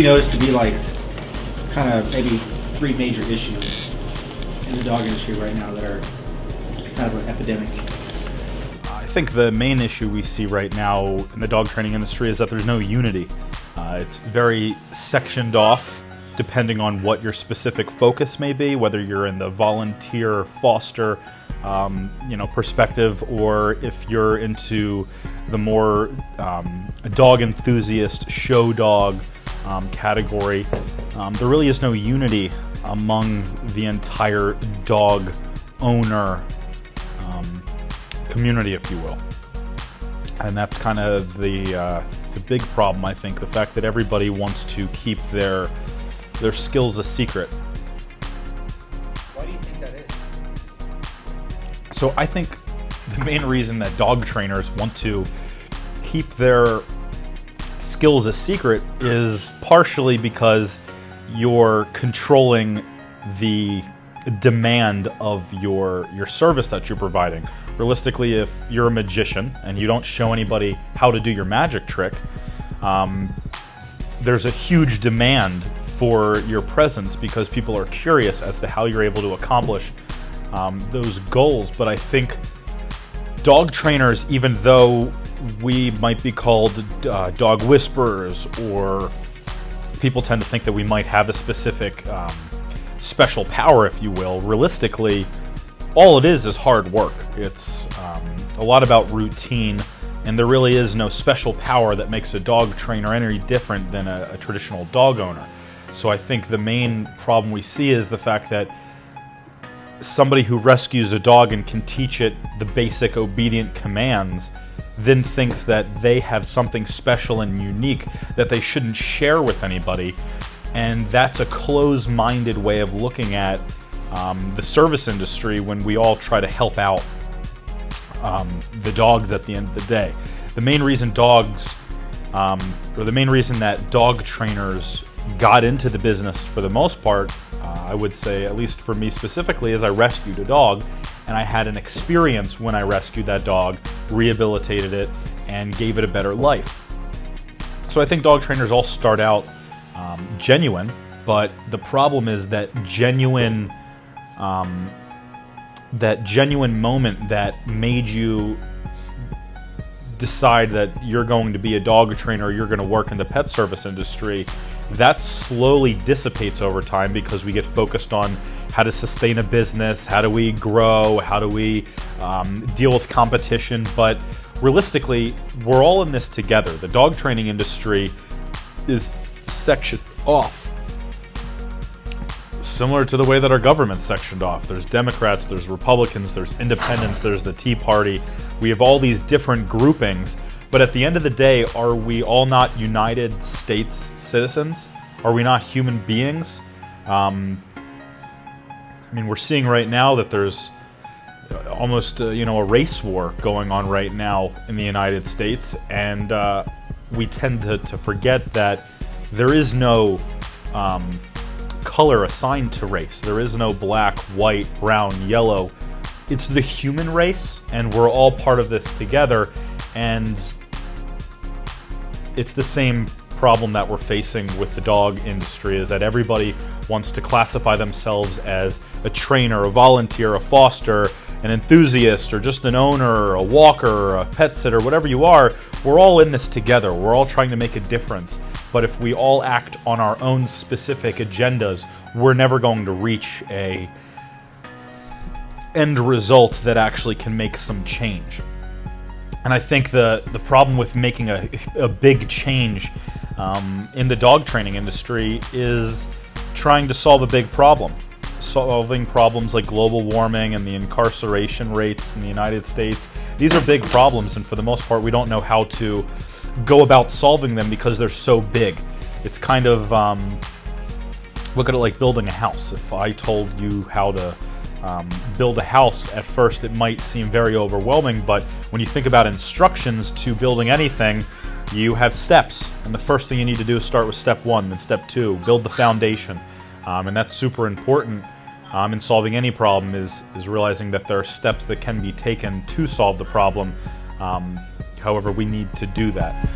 we notice to be like kind of maybe three major issues in the dog industry right now that are kind of an epidemic? I think the main issue we see right now in the dog training industry is that there's no unity. It's very sectioned off depending on what your specific focus may be, whether you're in the volunteer, foster, perspective, or if you're into the more dog enthusiast, show dog category. There really is no unity among the entire dog owner community, if you will. And that's kind of the big problem, I think, the fact that everybody wants to keep their skills a secret. Why do you think that is? So I think the main reason that dog trainers want to keep their skills a secret is partially because you're controlling the demand of your service that you're providing. Realistically, if you're a magician and you don't show anybody how to do your magic trick, there's a huge demand for your presence because people are curious as to how you're able to accomplish those goals. But I think dog trainers, even though we might be called dog whisperers, or people tend to think that we might have a specific special power, if you will, realistically, all it is hard work. It's a lot about routine, and there really is no special power that makes a dog trainer any different than a traditional dog owner. So I think the main problem we see is the fact that somebody who rescues a dog and can teach it the basic obedient commands then thinks that they have something special and unique that they shouldn't share with anybody. And that's a closed-minded way of looking at the service industry when we all try to help out the dogs at the end of the day. The main reason the main reason that dog trainers got into the business for the most part, I would say, at least for me specifically, is I rescued a dog, and I had an experience when I rescued that dog, rehabilitated it, and gave it a better life. So I think dog trainers all start out genuine, but the problem is that genuine moment that made you decide that you're going to be a dog trainer or you're going to work in the pet service industry, that slowly dissipates over time because we get focused on how to sustain a business, how do we grow, how do we deal with competition. But realistically, we're all in this together. The dog training industry is sectioned off, similar to the way that our government's sectioned off. There's Democrats, there's Republicans, there's Independents, there's the Tea Party. We have all these different groupings, but at the end of the day, are we all not United States citizens? Are we not human beings? We're seeing right now that there's almost a race war going on right now in the United States, and we tend to forget that there is no color assigned to race. There is no black, white, brown, yellow. It's the human race, and we're all part of this together. And it's the same problem that we're facing with the dog industry, is that everybody wants to classify themselves as a trainer, a volunteer, a foster, an enthusiast, or just an owner, a walker, or a pet sitter, whatever you are. We're all in this together. We're all trying to make a difference. But if we all act on our own specific agendas, we're never going to reach a end result that actually can make some change. And I think the problem with making a big change in the dog training industry is trying to solve a big problem. Solving problems like global warming and the incarceration rates in the United States. These are big problems, and for the most part, we don't know how to go about solving them because they're so big. It's kind of, look at it like building a house. If I told you how to build a house, at first it might seem very overwhelming, but when you think about instructions to building anything, you have steps, and the first thing you need to do is start with step 1, then step 2, build the foundation, and that's super important in solving any problem, is realizing that there are steps that can be taken to solve the problem. However, we need to do that.